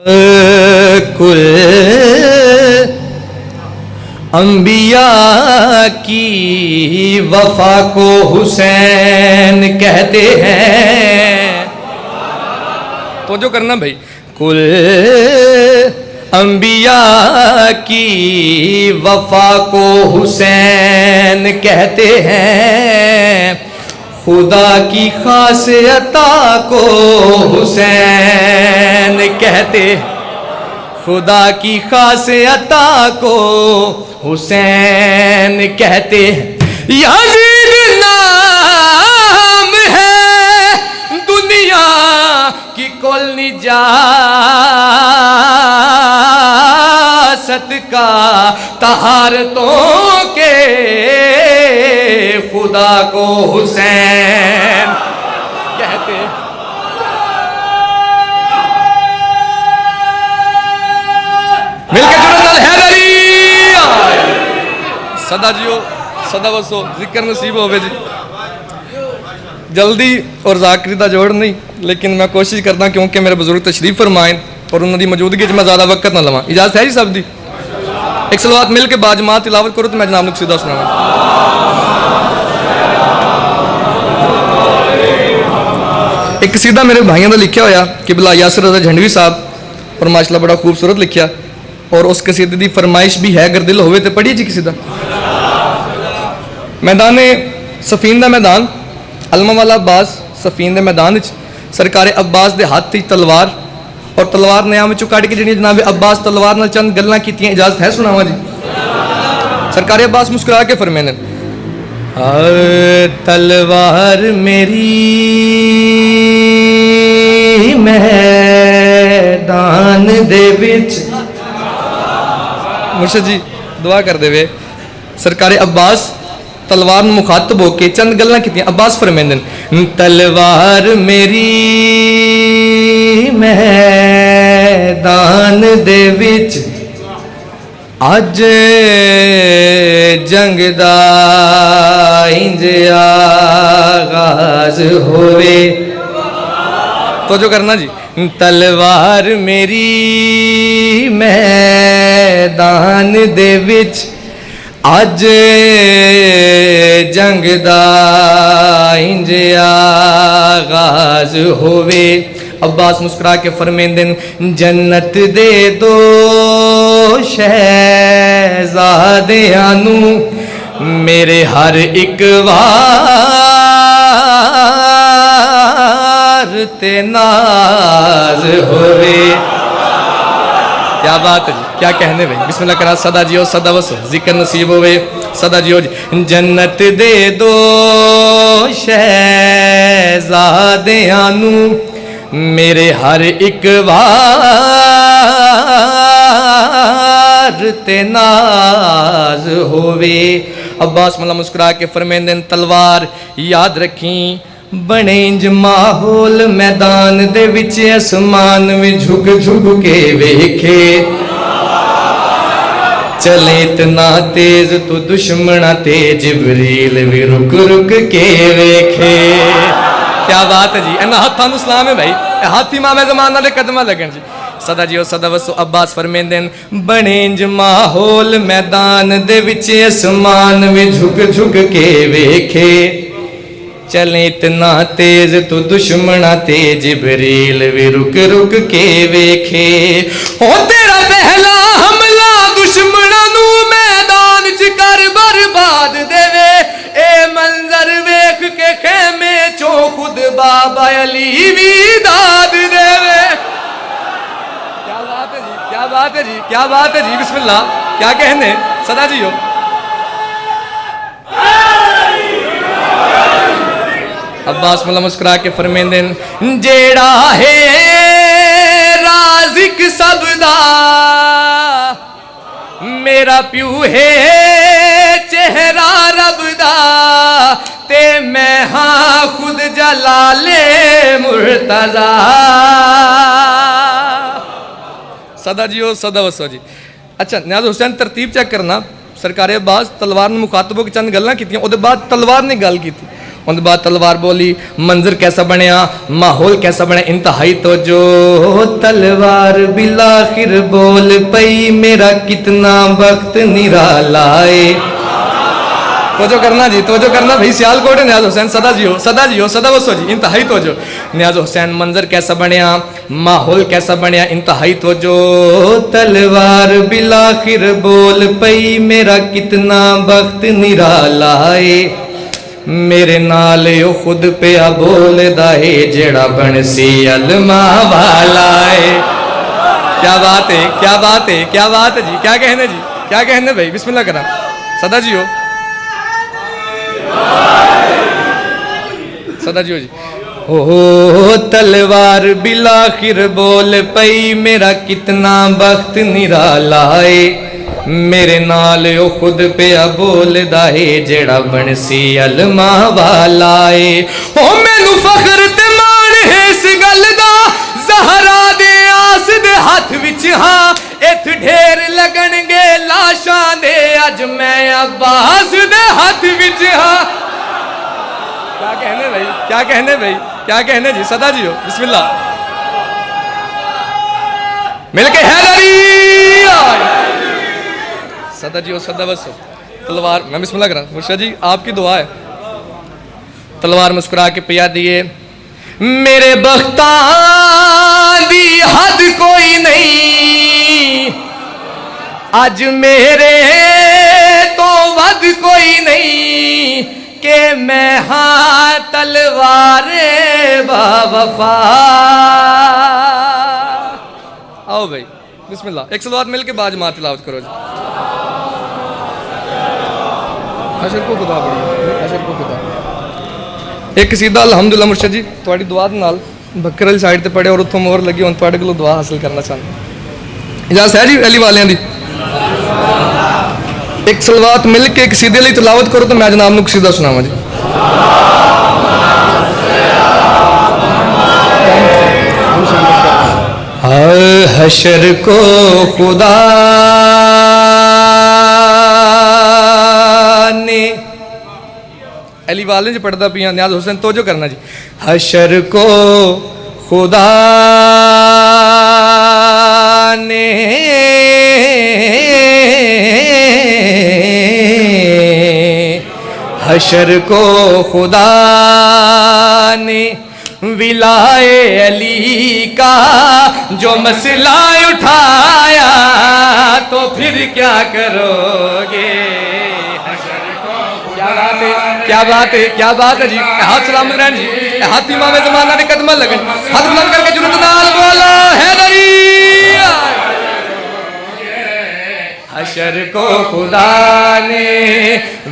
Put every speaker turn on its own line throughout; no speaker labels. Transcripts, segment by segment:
कुल अंबिया की वफा को हुसैन कहते हैं। तो जो करना भाई, कुल अंबिया की वफा को हुसैन कहते हैं। खुदा की खास अता को हुसैन कहते, खुदा की खास अता को हुसैन कहते हैं। यजीद नाम है दुनिया की कुल निजासत का, तहारतों के खुदा को हुसैन कहते हैं। मिलके जुड़ो हैदरी सदा जियो सदा बसो जिक्र नसीब होवे जी। जल्दी और जाकरी का जोड़ नहीं, लेकिन मैं कोशिश करता क्योंकि मेरे बुजुर्ग तशरीफ फरमाएं और उन्होंने मौजूदगी मैं ज़्यादा वक्त ना लवां। इजाजत है जी सब दी? एक सलवात मिल के बाजमात तिलावत करो तो मैं जनाब सीधा सुनाऊँ। एक कसीदा मेरे भाइयों का लिखा होया किबला यासिर रज़ा झंडवी साहब, और माशाल्लाह बड़ा खूबसूरत लिखा, और उस कसीदे की फरमाइश भी है, अगर दिल होवे तो पढ़िए जी कसीदा। मैदान सफीन का मैदान, अलमा वाला अब्बास सफीन के मैदान सरकार अब्बास के हाथ थी तलवार, और तलवार ने आम चो कढ़ के जी जनाब अब्बास तलवार नाल चंद गल्लां कीतियां। इजाजत है सुनावा जी? सरकार अब्बास मुस्कुरा के फरमाने, तलवार मेरी मैदान दे विच, मुर्शद जी दुआ कर देवे। सरकार अब्बास तलवार मुखातब होके चंद गल्लां कीतियां। अब्बास फरमांदे तलवार मेरी मैदान दे विच, अज जंग दा इंज आगाज होवे। तो जो करना जी, तलवार मेरी मैदान दे विच, अज जंग दा इंज आगाज होवे। अब्बास मुस्कुरा के फरमांदे जन्नत दे दो शहजादियां नू मेरे हर एक वार ते नाज होवे। क्या बात है जी, क्या कहने भाई। बिस्मिल्लाह करा सदा जियो सदा बसो जिक्र नसीब होवे सदा जियो जी। जन्नत दे दो शहजादियां नू मेरे हर एक वार ते नाज होवे। अब्बास मौला मुस्कुरा के फरमांदे तलवार याद रखी बने इंज माहौल मैदान दे विच, आसमान भी झुक झुक के वेखे, चले इतना तेज तो दुश्मना ते जिबरील भी रुक रुक के वेखे। क्या बात है जी, इन्हां हत्थां नूं सलाम है भाई, हाथी मामे ज़माना दे कदमां लगन जी। सदा जियो सदा वसो। अब्बास फरमांदे बने इंज माहौल मैदान दे विच, आसमान भी झुक झुक के वेखे, चले इतना तेज तो दुश्मना ते जिबरील भी रुक रुक के वेखे। ओ तेरा पहला हमला दुश्मना नू मैदान च कर बर्बाद देवे, ए मंजर वेख के खेमे चो खुद बाबा अली भी दाद देवे। क्या बात है जी, क्या बात है जी, क्या बात है जी। बिस्मिल्लाह क्या कहने सदा जी हो। अब्बास मौला मुस्कुरा के फरमांदे जेड़ा है राज़िक सबदा मेरा प्यू है चेहरा रबदा, ते मैं हाँ खुद जलाले मुर्तज़ा। सदा जी हो सदा वसो जी। अच्छा न्याज़ हुसैन तरतीब चेक करना। सरकार अब्बास तलवार ने मुखातबों की चंद गल्लां कीतियां, उहदे बाद तलवार ने गल की। उनके बाद तलवार बोली। मंजर कैसा बनया, माहौल कैसा बने, इंतहाई तो जो तलवार बिलाखिर बोल पई मेरा कितना वक्त निराला है। तो जो करना जी, तो जो करना भाई, सियालकोट न्याज हुसैन सदा जी हो, सदा जी हो, सदा बसो जी, इंतहाई तो जो न्याज हुसैन। मंजर कैसा बनया, माहौल कैसा बनया, इंतहाई तो जो तलवार बिलाखिर बोल पई मेरा कितना वक्त निराला है। मेरे नाल ओ खुद पे आ बोलदा है जेड़ा बनसी अलमा वाला है। क्या बात है, क्या बात है, क्या बात है जी, क्या कहने जी, क्या कहने भाई, बिस्मिल्लाह करा सदा जी हो, सदा जी हो जी। ओ तलवार बिलाखिर बोल पई मेरा कितना वक्त निराला है। मेरे नाल ओ खुद पे आ बोलदा है जेड़ा बनसी अलमा वाला है। ओ मैनू फखर ते मान है इस गल दा, ज़हरा दे आस दे हाथ विच हां, इथ ढेर लगणगे लाशां दे, अज मैं अब्बास दे हाथ विच हां। क्या कहने भाई, क्या कहने भाई, क्या कहने जी, सदा जी हो, बिस्मिल्लाह मिलके हैदरी सदा जी हो, सदा बस हो। तलवार मैं बिस्मिल्लाह करा मुर्शिद जी, आपकी दुआ है। तलवार मुस्कुरा के पिया दिए। मेरे बख्ता दी हद कोई नहीं, अज मेरे तो वद कोई नहीं, के मैं हाँ तलवारे बावफा। आओ भाई बिस्मिल्लाह, एक सलवात मिल के बाज मार तिलावत करो जी। अशर को खुदा बड़ी, अशर को खुदा। एक कसीदा अल्हम्दुलिल्लाह मुर्शिद जी थोड़ी दुआ दे नाल बकर वाली साइड ते पढ़े और उत्थों मोहर लगी, हुण तुहाडे कोलों दुआ हासिल करना चाहंदा। इजाजत है जी अली वालियां दी। एक सलवात मिल के कसीदे लिए तिलावत करो तो मैं जनाब नूं कसीदा सुनावां जी। हशर को खुदा ने, अली वाले जो पढ़दा पिया न्याज हुसैन तो जो करना जी। हशर को खुदा ने हशर को खुदा ने विलाए अली का जो मसला उठाया, तो फिर क्या करोगे। क्या बात है, क्या बात है, क्या बात है जी। हाथ सलामत रहन जी, हाथ इमाम ज़माना ने कदम लगन, हाथ बुलंद करके जुर्रत नाल बोलो हैदरी। हशर को खुदा ने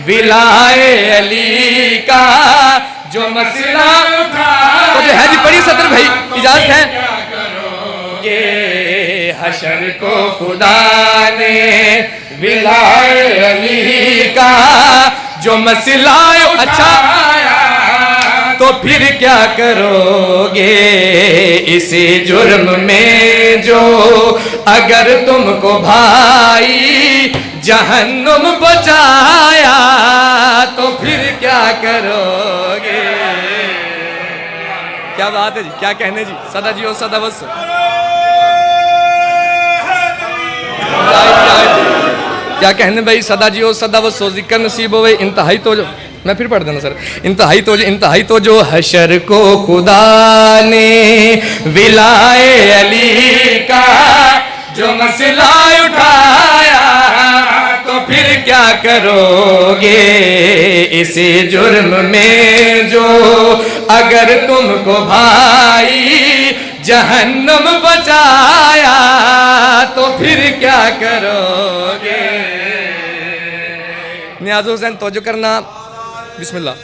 विलाए अली का जो मसला उठाया, तो जो है जी पढ़ी सदर भाई, इजाजत है। ये हशर को खुदा ने विलाए अली का जो मसला अच्छा, तो फिर क्या करोगे इसी जुर्म में जो अगर तुमको भाई जहन्नुम बचाया, तो फिर क्या करोगे। क्या बात है जी, क्या कहने जी, सदा जी हो, सदा बस। क्या कहने भाई, सदा जी हो, सदा बस। जिक्र नसीब होवे इंतहाई तो जो, मैं फिर पढ़ देना सर। इंतहाई तो जो, इंतहाई तो जो हशर को खुदा ने विलाए अली का जो मसला उठाया, तो फिर क्या करोगे इसी जुर्म में जो अगर तुमको भाई जहन्नुम बचाया, तो फिर क्या करोगे। नियाज़ हुसैन तवज्जो करना, बिस्मिल्लाह।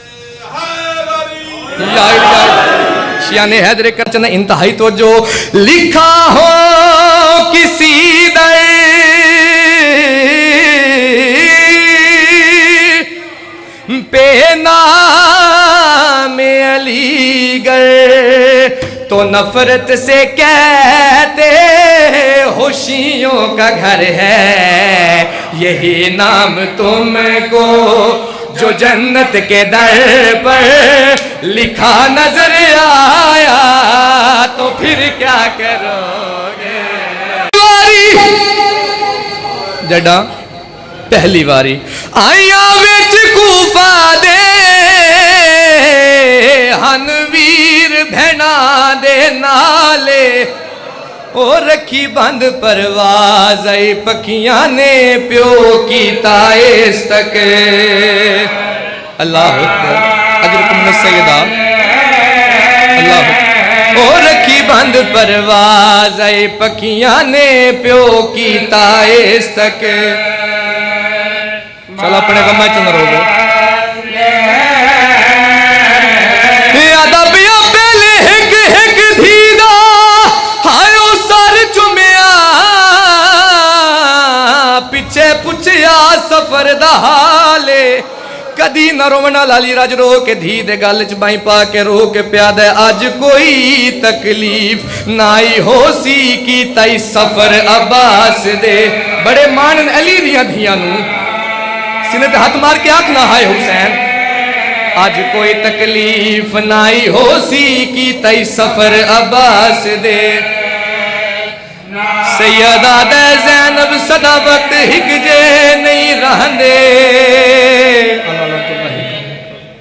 शियाने हैदर करचना इंतहाई तो जो लिखा हो किसी दर पे नाम अलीगढ़, तो नफरत से कहते खुशियों का घर है, यही नाम तुमको जो जन्नत के दर पर लिखा नजर आया तो फिर क्या करोगे। जड़ा पहली बारी आया विच कूफा दे हन वीर भैना दे नाले ओ रखी बंद परवाज आई पखियां ने प्यो की ताइस तक। अल्लाह अजरकुम सैयदा अल्लाह ओ रखी बंद परवाज आई पखियां ने प्यो की ताइस तक। चलो अपने कम च न रोवो। पिछे पुछया सफर दा हाले कदी न रोवना लाली राज रो के धी दे गल च बाई पा के रो के प्यादा अज कोई तकलीफ नाई हो सी की तई सफर अब्बास दे। बड़े मान अली दियां धियां नू सीने ते हाथ मार के आखना हाय हुसैन अज कोई तकलीफ नाई हो सी की तई सफर अब्बास दे। सैयदा दे ज़ैनब सदा वक्त हिक जे नहीं रहंदे